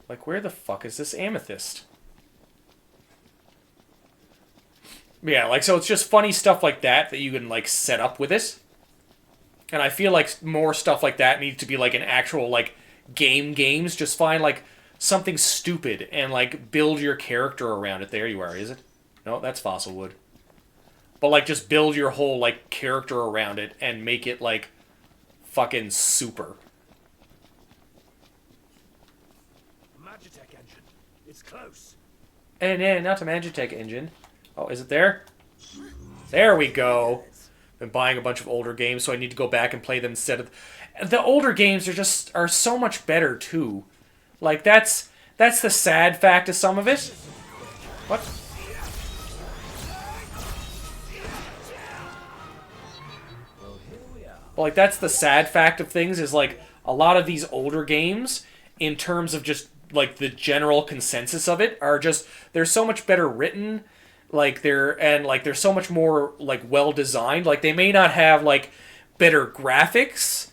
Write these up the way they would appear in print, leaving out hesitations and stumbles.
Like, where the fuck is this amethyst? Yeah, like, so it's just funny stuff like that that you can, like, set up with it. And I feel like more stuff like that needs to be, like, an actual, like, games. Just find, like, something stupid and, like, build your character around it. There you are, is it? No, that's fossil wood. But, like, just build your whole, like, character around it and make it, like, fucking super. Magitech engine. It's close. And not a Magitech engine. Oh, is it there? There we go. Been buying a bunch of older games, so I need to go back and play them instead of... The older games are so much better, too. Like, that's the sad fact of some of it. What? But, like, that's the sad fact of things, is, like, a lot of these older games, in terms of just, like, the general consensus of it, are just... They're so much better written... Like, they're so much more, like, well-designed. Like, they may not have, like, better graphics,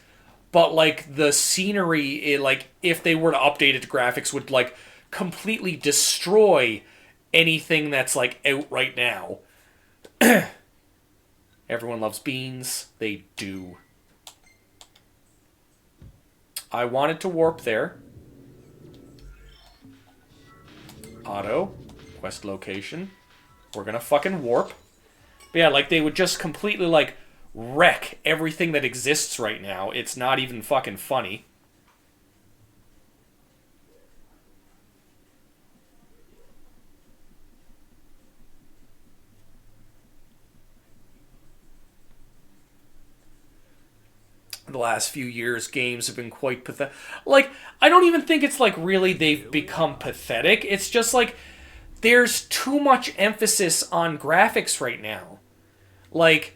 but, like, the scenery, like, if they were to update it to graphics, would, like, completely destroy anything that's, like, out right now. Everyone loves beans. They do. I wanted to warp there. Auto. Quest location. We're gonna fucking warp. But yeah, like, they would just completely, like, wreck everything that exists right now. It's not even fucking funny. The last few years, games have been quite pathetic. Like, I don't even think it's, like, really they've become pathetic. It's just, like... There's too much emphasis on graphics right now. Like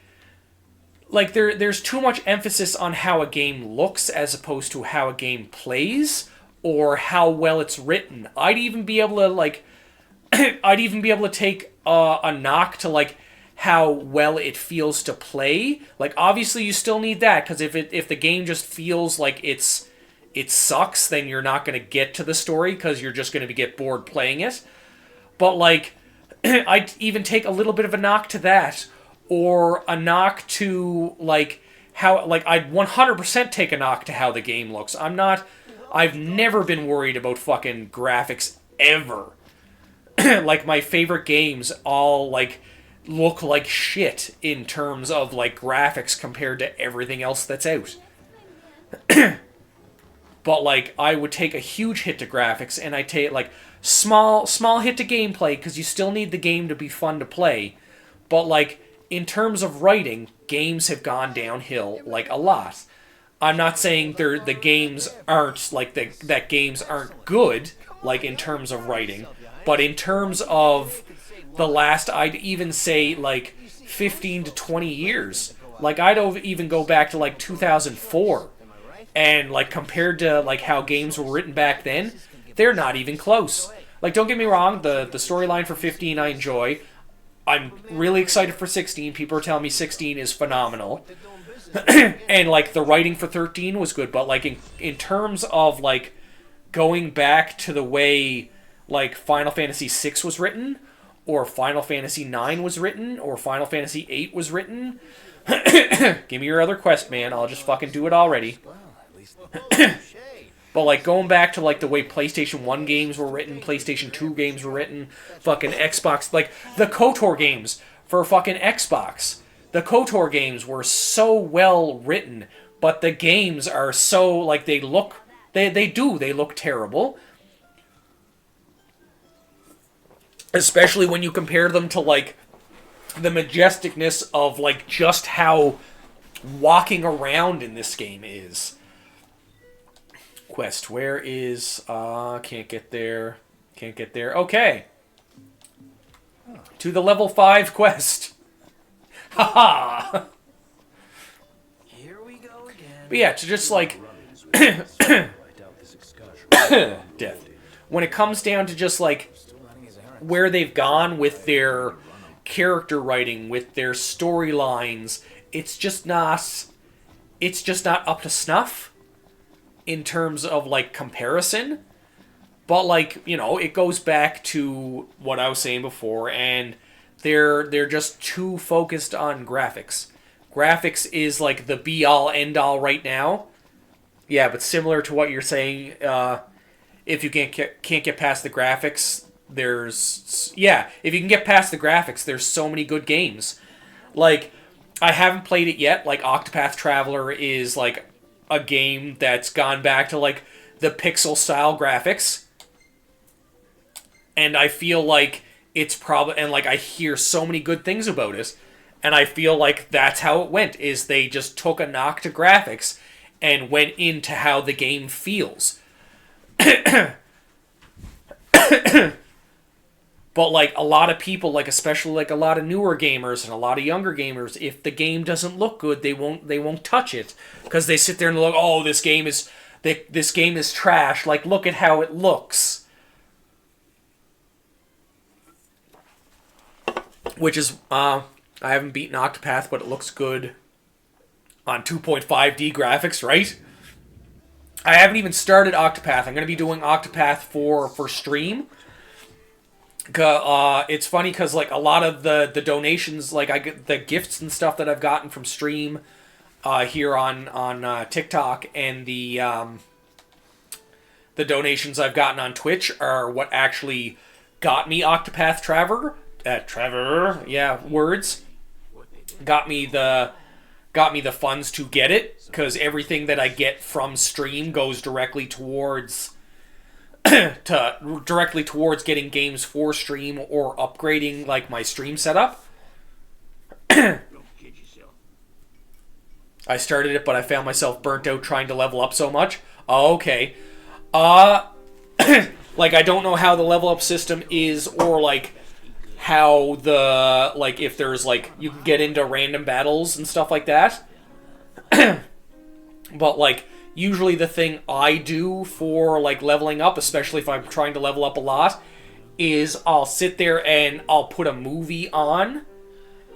there's too much emphasis on how a game looks as opposed to how a game plays or how well it's written. I'd even be able to, like, I'd even be able to take a knock to, like, how well it feels to play. Like, obviously you still need that, because if the game just feels like it sucks, then you're not going to get to the story because you're just going to get bored playing it. But, like, I'd even take a little bit of a knock to that. Or a knock to, like, how... Like, I'd 100% take a knock to how the game looks. I've never been worried about fucking graphics, ever. Like, my favorite games all, like, look like shit in terms of, like, graphics compared to everything else that's out. But, like, I would take a huge hit to graphics, and I'd take, like... Small hit to gameplay, because you still need the game to be fun to play. But, like, in terms of writing, games have gone downhill, like, a lot. I'm not saying the games aren't, like, that games aren't good, like, in terms of writing. But in terms of the last, I'd even say, like, 15 to 20 years. Like, I'd even go back to, like, 2004. And, like, compared to, like, how games were written back then... They're not even close. Like, don't get me wrong, the storyline for 15 I enjoy. I'm really excited for 16. People are telling me 16 is phenomenal. And, like, the writing for 13 was good. But, like, in terms of, like, going back to the way, like, Final Fantasy VI was written, or Final Fantasy IX was written, or Final Fantasy VIII was written, give me your other quest, man. I'll just fucking do it already. But, like, going back to, like, the way PlayStation 1 games were written, PlayStation 2 games were written, fucking Xbox... Like, the KOTOR games for fucking Xbox. The KOTOR games were so well written, but the games are so... Like, they look... They look terrible. Especially when you compare them to, like, the majesticness of, like, just how walking around in this game is. Quest, where is... can't get there. Can't get there. Okay. To the level 5 quest. Haha! Here we go again. But yeah, to just, like... Death. When it comes down to just, like, where they've gone with their character writing, with their storylines, it's just not up to snuff in terms of, like, comparison. But like, you know, it goes back to what I was saying before, and they're just too focused on graphics. Graphics is like the be all end all right now. Yeah, but similar to what you're saying, if you can't get past the graphics, if you can get past the graphics, there's so many good games. Like, I haven't played it yet. Like, Octopath Traveler is like a game that's gone back to like the pixel style graphics, and I feel like it's probably, and like I hear so many good things about it, and I feel like that's how it went. Is they just took a knock to graphics and went into how the game feels. But like a lot of people, like especially like a lot of newer gamers and a lot of younger gamers, if the game doesn't look good, they won't touch it because they sit there and look, oh, this game is trash. Like, look at how it looks. Which is I haven't beaten Octopath, but it looks good on 2.5D graphics, right? I haven't even started Octopath. I'm going to be doing Octopath for stream. It's funny because like a lot of the donations, like I get the gifts and stuff that I've gotten from stream here on TikTok, and the donations I've gotten on Twitch are what actually got me Octopath Traveler. Yeah, words. Got me the funds to get it, because everything that I get from stream goes directly towards getting games for stream or upgrading like my stream setup. I started it, but I found myself burnt out trying to level up so much. Oh, okay. Like I don't know how the level up system is, or like how the, like, if there's like you can get into random battles and stuff like that. But like usually the thing I do for like leveling up, especially if I'm trying to level up a lot, is I'll sit there and I'll put a movie on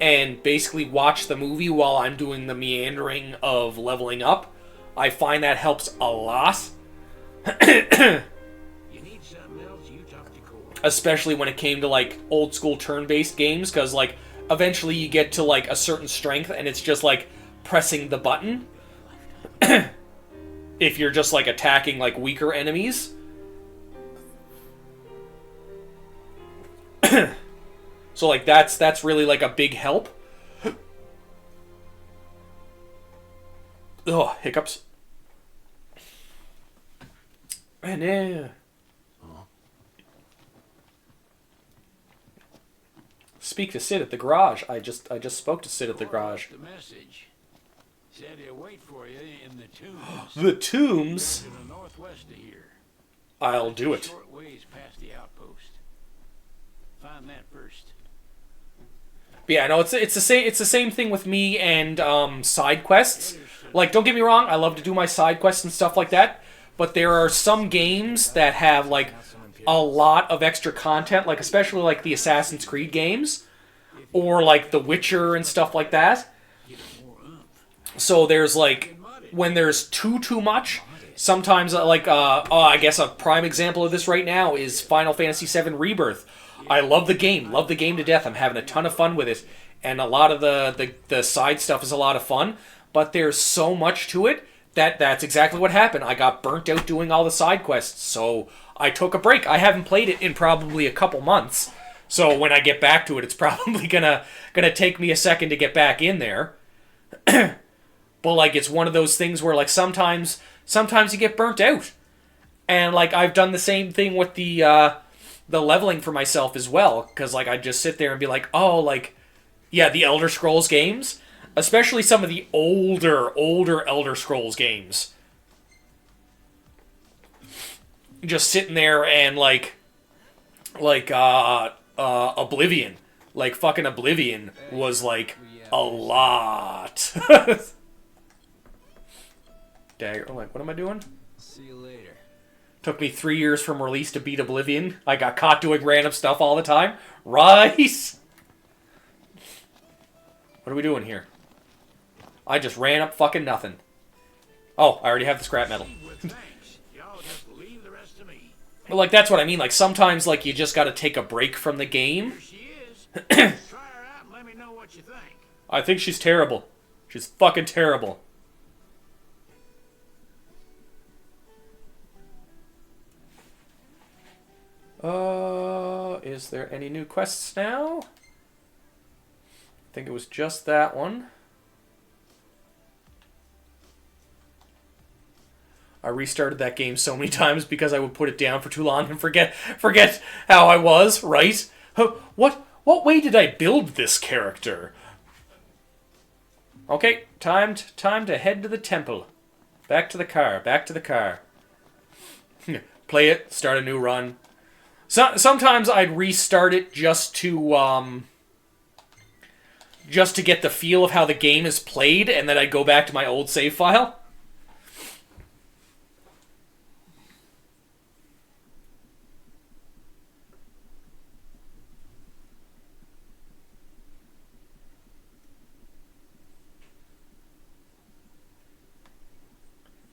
and basically watch the movie while I'm doing the meandering of leveling up. I find that helps a lot. Especially when it came to like old school turn-based games, because like eventually you get to like a certain strength and it's just like pressing the button. If you're just like attacking like weaker enemies. So like that's really like a big help. Oh, hiccups. And speak to Sid at the garage. I just spoke to Sid at the garage. The message said he'll wait for you in the tombs. The tombs? To the northwest of here. I'll do it. Short ways past the outpost. Find that first. But yeah, no, it's the same thing with me and side quests. Like, don't get me wrong, I love to do my side quests and stuff like that, but there are some games that have like a lot of extra content, like especially like the Assassin's Creed games or like The Witcher and stuff like that. So there's like, when there's too much, sometimes like I guess a prime example of this right now is Final Fantasy VII Rebirth. I love the game to death. I'm having a ton of fun with it, and a lot of the side stuff is a lot of fun, but there's so much to it that's exactly what happened. I got burnt out doing all the side quests, so I took a break. I haven't played it in probably a couple months, so when I get back to it, it's probably gonna take me a second to get back in there. But like, it's one of those things where like sometimes you get burnt out, and like I've done the same thing with the leveling for myself as well, because like I just sit there and be like, oh, like, yeah, the Elder Scrolls games, especially some of the older Elder Scrolls games, just sitting there and like Oblivion, like fucking Oblivion was like a lot. Dagger, like, what am I doing? See you later. Took me 3 years from release to beat Oblivion. I got caught doing random stuff all the time. Rice! What are we doing here? I just ran up fucking nothing. Oh, I already have the scrap metal. Like, that's what I mean. Like, sometimes, like, you just gotta take a break from the game. Here she is. Try her out and let me know what you think. I think she's terrible. She's fucking terrible. Is there any new quests now? I think it was just that one. I restarted that game so many times because I would put it down for too long and forget how I was, right? What way did I build this character? Okay, time to head to the temple. Back to the car. Play it, start a new run. Sometimes I'd restart it just to get the feel of how the game is played, and then I'd go back to my old save file.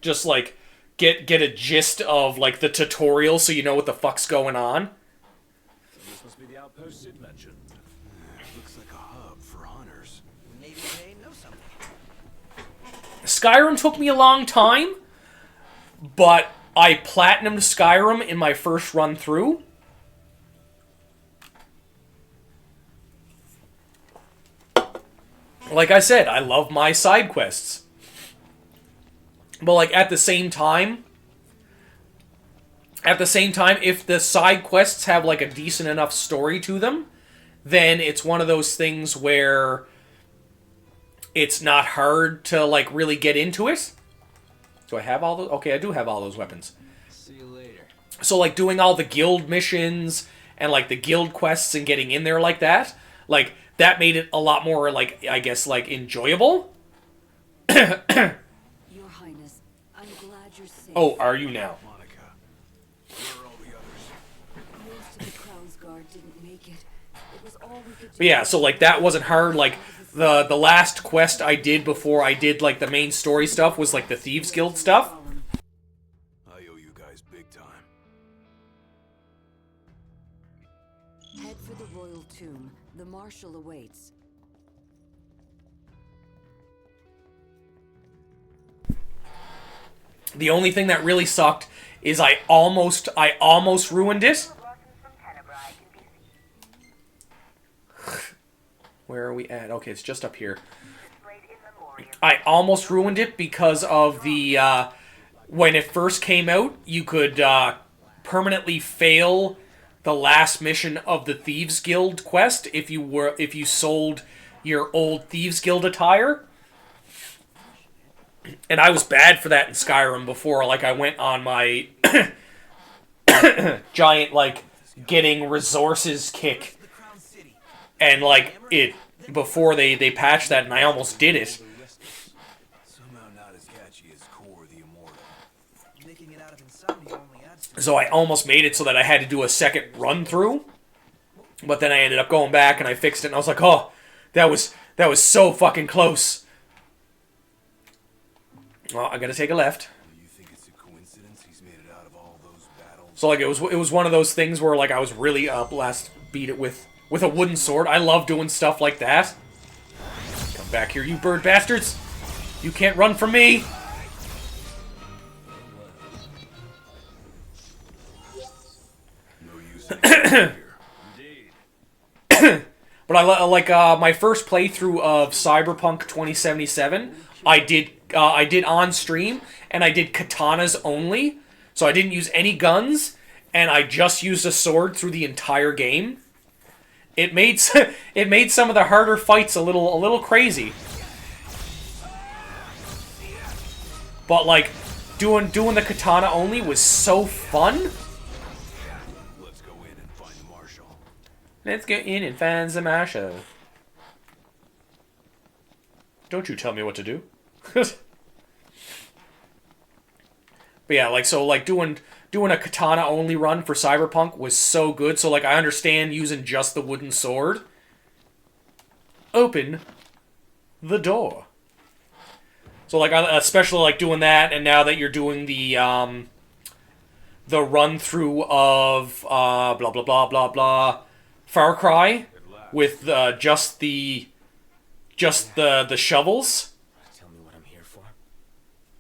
Just like get a gist of like the tutorial so you know what the fuck's going on. So this must be the outpost Sid mentioned. Looks like a hub for hunters. Maybe they know something. Skyrim took me a long time, but I platinumed Skyrim in my first run through. Like I said, I love my side quests. But like at the same time, if the side quests have like a decent enough story to them, then it's one of those things where it's not hard to like really get into it. Do I have all those? Okay, I do have all those weapons. See you later. So like doing all the guild missions and like the guild quests and getting in there like that that made it a lot more like, I guess, like enjoyable. Oh, are you now? Monica, where are all the others? Most of the Crown's Guard didn't make it. It was all we could do. But yeah, so like that wasn't hard. Like the last quest I did before I did like the main story stuff was like the Thieves Guild stuff. I owe you guys big time. Head for the Royal Tomb. The Marshal awaits. The only thing that really sucked is I almost ruined it. Where are we at? Okay, it's just up here. I almost ruined it because of the when it first came out, you could permanently fail the last mission of the Thieves Guild quest if you sold your old Thieves Guild attire. And I was bad for that in Skyrim before. Like, I went on my giant, like, getting resources kick. And, like, before they patched that, and I almost did it. Somehow not as catchy as Core the Immortal. Making it out of insomnia only adds to So I almost made it so that I had to do a second run through. But then I ended up going back and I fixed it, and I was like, oh, that was so fucking close. Well, I gotta take a left. Do you think it's a coincidence he's made it out of all those battles? So like it was one of those things where like I was really up last beat it with a wooden sword. I love doing stuff like that. Come back here, you bird bastards! You can't run from me. No use in here. Indeed. But I like my first playthrough of Cyberpunk 2077. I did on stream, and I did katanas only, so I didn't use any guns, and I just used a sword through the entire game. It made some of the harder fights a little crazy. But like doing the katana only was so fun. Let's go in and find the Marshal. Let's get in and find the Marshal. Don't you tell me what to do. But yeah, like so like doing a katana only run for Cyberpunk was so good. So like I understand using just the wooden sword. Open the door. So like I especially like doing that, and now that you're doing the the run through of blah blah blah blah blah Far Cry with just the shovels. Tell me what I'm here for.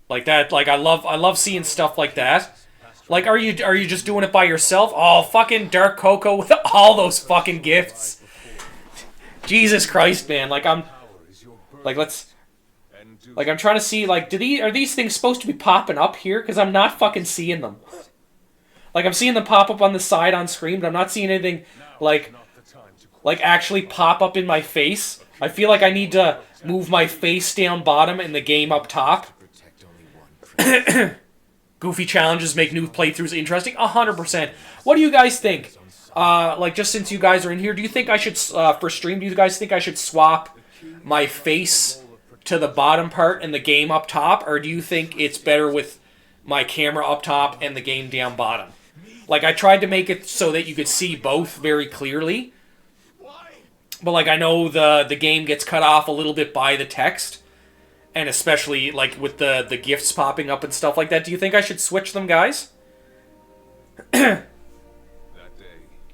Like that, like I love seeing stuff like that. Like, are you just doing it by yourself? Oh, fucking Dark Coco with all those fucking gifts. Jesus Christ, man! Like I'm trying to see, like, are these things supposed to be popping up here? Because I'm not fucking seeing them. Like, I'm seeing them pop up on the side on screen, but I'm not seeing anything like actually pop up in my face. I feel like I need to move my face down bottom and the game up top. Protect only one. Goofy challenges make new playthroughs interesting. 100%. What do you guys think? Like, just since you guys are in here, do you think I should, for stream, do you guys think I should swap my face to the bottom part and the game up top? Or do you think it's better with my camera up top and the game down bottom? Like, I tried to make it so that you could see both very clearly. But, like, I know the game gets cut off a little bit by the text. And especially, like, with the gifts popping up and stuff like that. Do you think I should switch them, guys?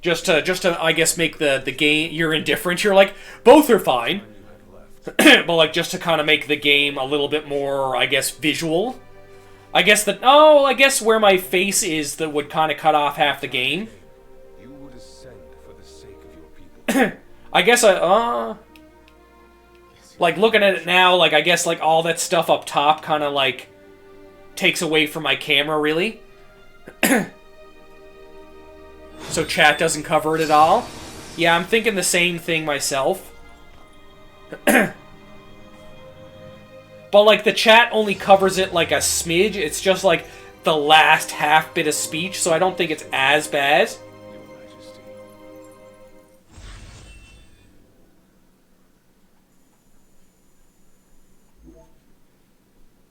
Just to, I guess, make the game... You're indifferent. You're like, both are fine. But, like, just to kind of make the game a little bit more, I guess, visual. I guess that... Oh, I guess where my face is that would kind of cut off half the game. You would ascend for the sake of your people. I guess like, looking at it now, like, I guess, like, all that stuff up top kind of, like, takes away from my camera, really. So chat doesn't cover it at all. Yeah, I'm thinking the same thing myself. But, like, the chat only covers it, like, a smidge. It's just, like, the last half bit of speech, so I don't think it's as bad.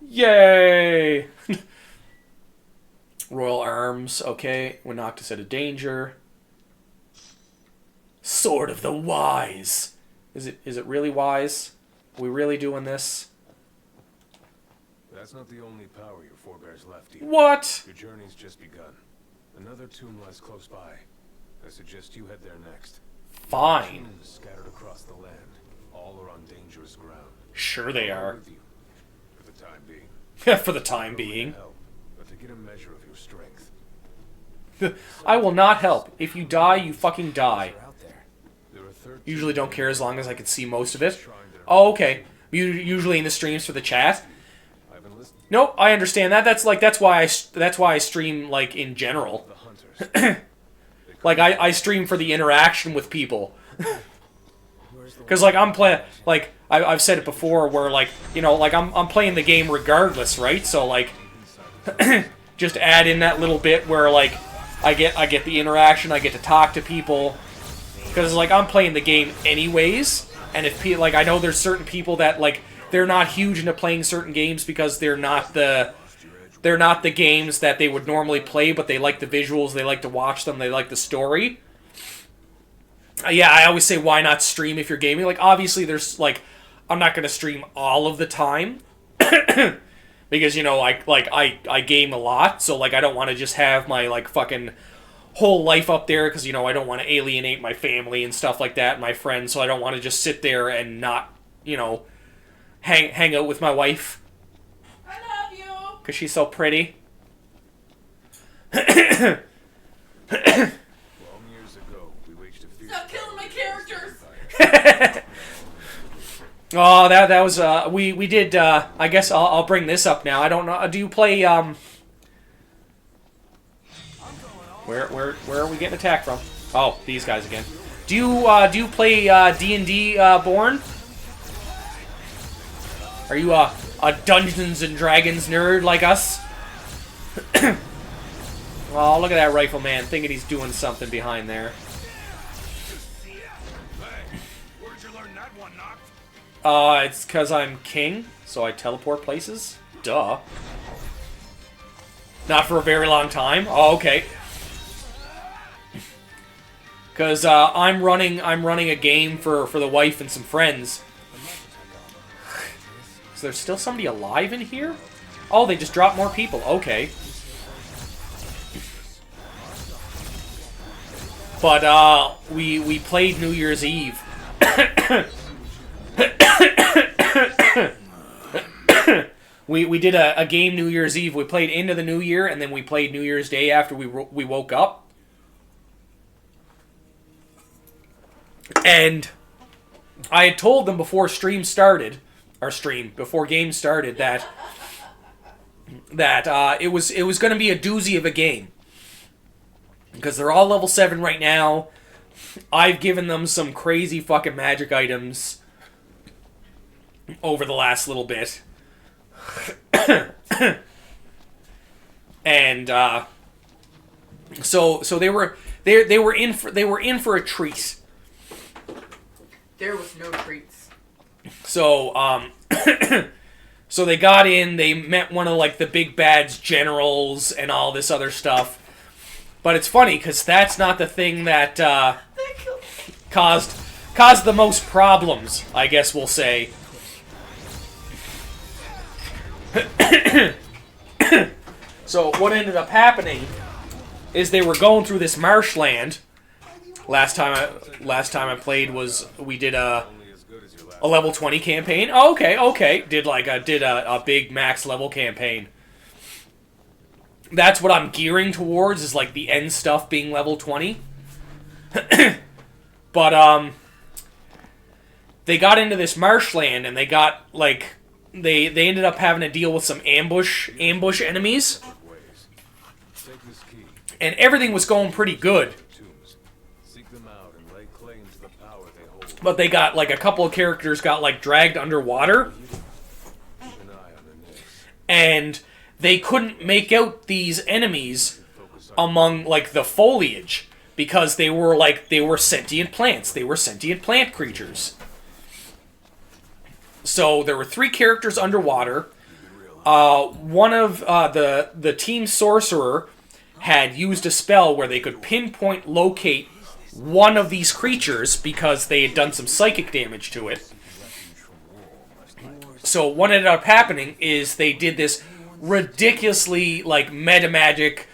Yay! Royal Arms, okay. When Noctis out of danger. Sword of the Wise. Is it really wise? Are we really doing this? That's not the only power your forebears left you. What? Your journey's just begun. Another tomb lies close by. I suggest you head there next. Fine. Tombs scattered across the land. All are on dangerous ground. Sure they I'll go are. with you, for the time being. For the time being. Help, but to get a measure of your strength. I will not help. If you die, you fucking die. You're out there. There are 13 Usually don't care as long as I can see most of it. Oh, okay. Usually in the streams for the chat. I've enlisted Nope, I understand that. That's why I stream, like, in general. the hunters. Like, I stream for the interaction with people. Because, like, I'm playing, like, I've said it before, where, like, you know, like, I'm playing the game regardless, right? So, like, just add in that little bit where, like, I get the interaction, I get to talk to people. Because, like, I'm playing the game anyways, and if people, like, I know there's certain people that, like, they're not huge into playing certain games because they're not the games that they would normally play, but they like the visuals, they like to watch them, they like the story. Yeah, I always say, why not stream if you're gaming? Like, obviously, there's, like, I'm not going to stream all of the time. Because, you know, I game a lot, so, like, I don't want to just have my, like, fucking whole life up there, because, you know, I don't want to alienate my family and stuff like that, my friends, so I don't want to just sit there and not, you know, hang out with my wife. I love you. Because she's so pretty. 12 years ago, we waged a fierce Stop killing my characters. Oh, that was we did. I guess I'll bring this up now. I don't know. Do you play Where are we getting attacked from? Oh, these guys again. Do you play D&D Born? Are you a Dungeons and Dragons nerd like us? Oh, look at that rifleman thinking he's doing something behind there. Where'd you learn that one, Noct? It's because I'm king, so I teleport places. Duh. Not for a very long time. Oh, okay. Because I'm running a game for the wife and some friends. Is there still somebody alive in here? Oh, they just dropped more people. Okay. But we played New Year's Eve. We did a game New Year's Eve. We played into the New Year, and then we played New Year's Day after we woke up. And I had told them before before game started, that it was going to be a doozy of a game. Because they're all level 7 right now. I've given them some crazy fucking magic items over the last little bit. And so they were in for a treat. There was no treats. So so they got in, they met one of like the big bad's generals and all this other stuff. But it's funny because that's not the thing that caused the most problems, I guess we'll say. So what ended up happening is they were going through this marshland. Last time I played was we did a level 20 campaign. Oh, okay. Did a big max level campaign. That's what I'm gearing towards, is like the end stuff being level 20. But they got into this marshland and they got like they ended up having to deal with some ambush enemies. And everything was going pretty good. But they got like a couple of characters got like dragged underwater. And they couldn't make out these enemies among like the foliage because they were sentient plants. They were sentient plant creatures. So there were 3 characters underwater. One of the team sorcerer had used a spell where they could pinpoint locate one of these creatures because they had done some psychic damage to it. So what ended up happening is they did this ridiculously like meta magic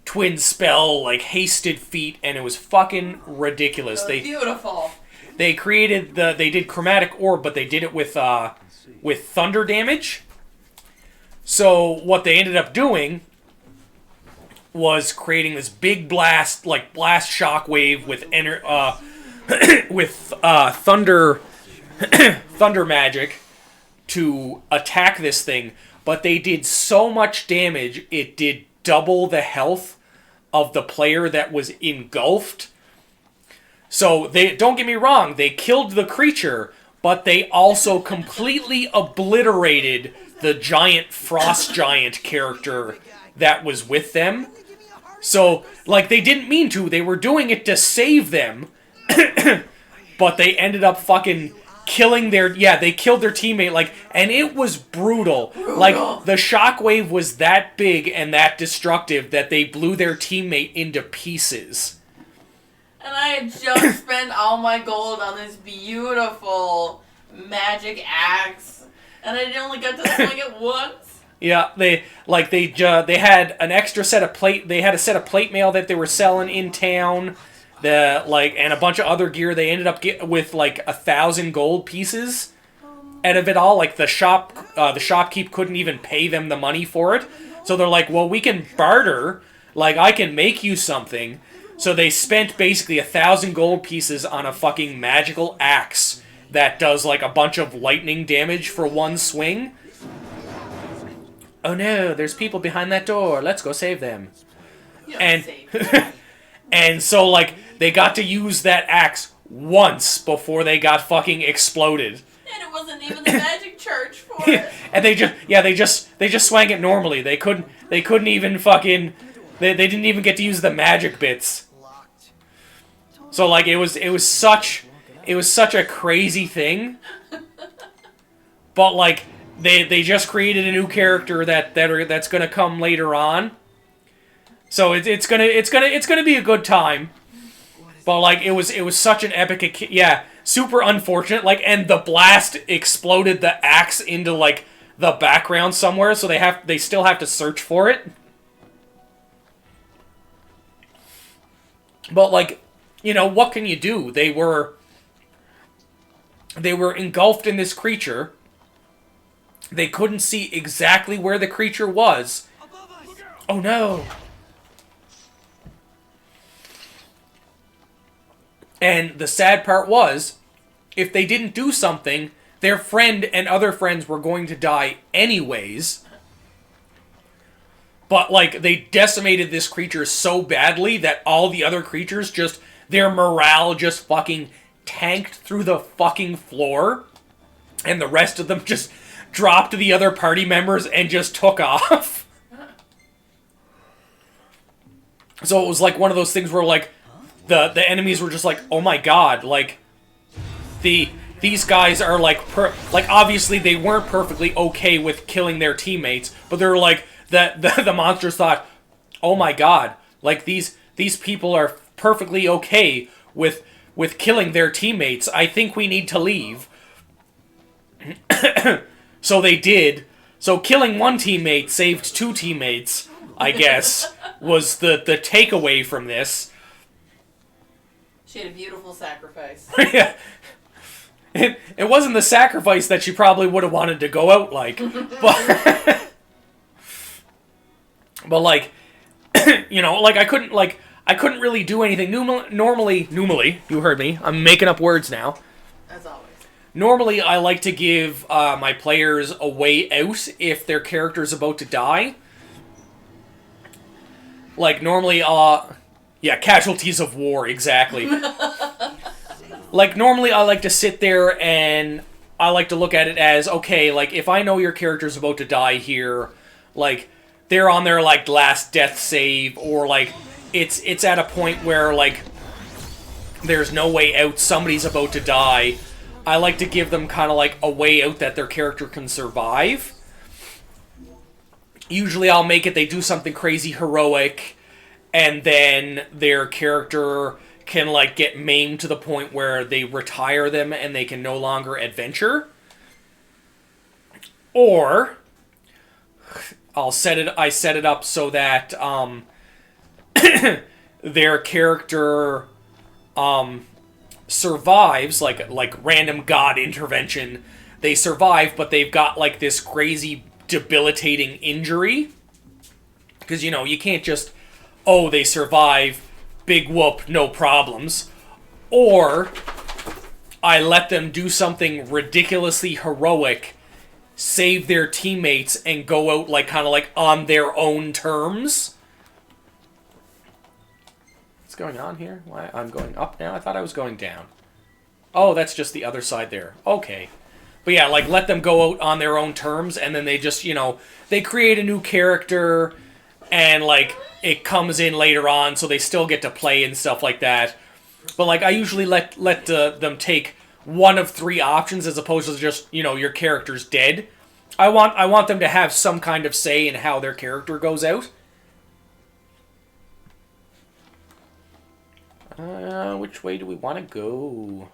twin spell, like hasted feat, and it was fucking ridiculous. Beautiful. They did chromatic orb, but they did it with thunder damage. So what they ended up doing was creating this big blast shockwave with thunder magic to attack this thing. But they did so much damage, it did double the health of the player that was engulfed. So don't get me wrong, they killed the creature, but they also completely obliterated the giant frost giant character that was with them. So, like, they didn't mean to, they were doing it to save them, but they ended up fucking killing they killed their teammate, like, and it was brutal. Like, the shockwave was that big and that destructive that they blew their teammate into pieces. And I had just spent all my gold on this beautiful magic axe, and I only got to swing it once. Yeah, they had an extra set of plate. They had a set of plate mail that they were selling in town. And a bunch of other gear. They ended up with like 1,000 gold pieces out of it all. Like the shopkeep couldn't even pay them the money for it. So they're like, well, we can barter. Like, I can make you something. So they spent basically 1,000 gold pieces on a fucking magical axe that does like a bunch of lightning damage for one swing. Oh no, there's people behind that door. Let's go save them. And so like they got to use that axe once before they got fucking exploded. And it wasn't even the magic church for it. And they just swang it normally. They couldn't even fucking they didn't even get to use the magic bits. So like it was such a crazy thing. But like they just created a new character that's gonna come later on. So it's gonna be a good time. But like it was such an epic, super unfortunate. Like, and the blast exploded the axe into like the background somewhere, so they still have to search for it. But like you know, what can you do? They were engulfed in this creature. They couldn't see exactly where the creature was. Oh no! And the sad part was, if they didn't do something, their friend and other friends were going to die anyways. But, like, they decimated this creature so badly that all the other creatures just, their morale just fucking tanked through the fucking floor. And the rest of them just dropped the other party members and just took off. So it was like one of those things where, like, the enemies were just like, oh my god, like, these guys are like, obviously they weren't perfectly okay with killing their teammates, but they're like, the monsters thought, oh my god, like, these people are perfectly okay with killing their teammates. I think we need to leave. So they did. So killing one teammate saved two teammates, I guess, was the takeaway from this. She had a beautiful sacrifice. Yeah. It wasn't the sacrifice that she probably would have wanted to go out like. But, but like, you know, like, I couldn't really do anything. Normally, you heard me. I'm making up words now. As always. Normally, I like to give my players a way out if their character's about to die. Like, normally, yeah, casualties of war, exactly. Like, normally I like to sit there and I like to look at it as, okay, like, if I know your character's about to die here, like, they're on their, like, last death save, or, like, it's at a point where, like, there's no way out, somebody's about to die, I like to give them kind of, like, a way out that their character can survive. Usually I'll make it they do something crazy heroic, and then their character can, like, get maimed to the point where they retire them and they can no longer adventure. Or I set it up so that their character survives, like random god intervention. They survive, but they've got, like, this crazy debilitating injury. Because, you know, you can't just, oh, they survive, big whoop, no problems. Or I let them do something ridiculously heroic, save their teammates, and go out, like, kind of like on their own terms. What's going on here? Why I'm going up now? I thought I was going down. Oh, that's just the other side there. Okay. But yeah, like, let them go out on their own terms, and then they just, you know, they create a new character, and, like, it comes in later on, so they still get to play and stuff like that. But, like, I usually let them take one of three options as opposed to just, you know, your character's dead. I want them to have some kind of say in how their character goes out. Which way do we want to go?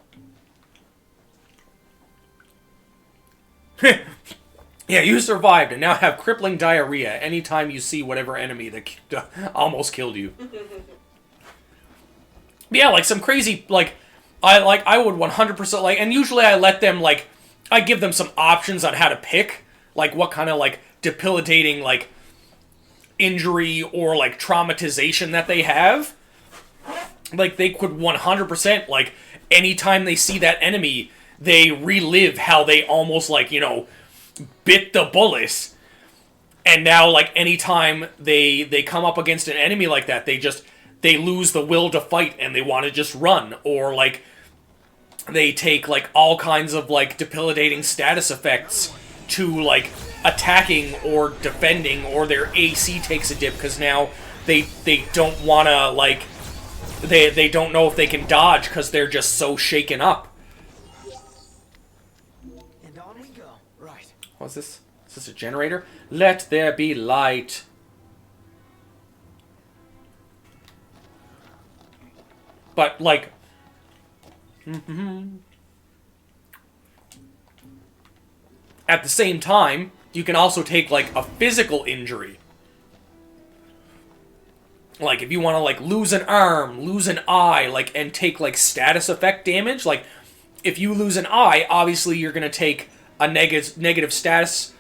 Yeah, you survived and now have crippling diarrhea anytime you see whatever enemy that almost killed you. Yeah, like, some crazy, like, I would 100%, like, and usually I let them, like, I give them some options on how to pick, like, what kind of, like, debilitating, like, injury or, like, traumatization that they have. Like, they could 100%, like, anytime they see that enemy, they relive how they almost, like, you know, bit the bullet. And now, like, anytime they come up against an enemy like that, they lose the will to fight and they want to just run. Or, like, they take, like, all kinds of, like, debilitating status effects to, like, attacking or defending, or their AC takes a dip because now they don't want to, like, they don't know if they can dodge because they're just so shaken up. And on we go. Right. What's this? Is this a generator? Let there be light. But, like... At the same time, you can also take, like, a physical injury. Like, if you want to, like, lose an arm, lose an eye, like, and take, like, status effect damage, like, if you lose an eye, obviously you're going to take a negative status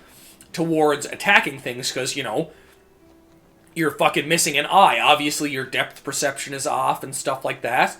towards attacking things, because, you know, you're fucking missing an eye. Obviously your depth perception is off and stuff like that.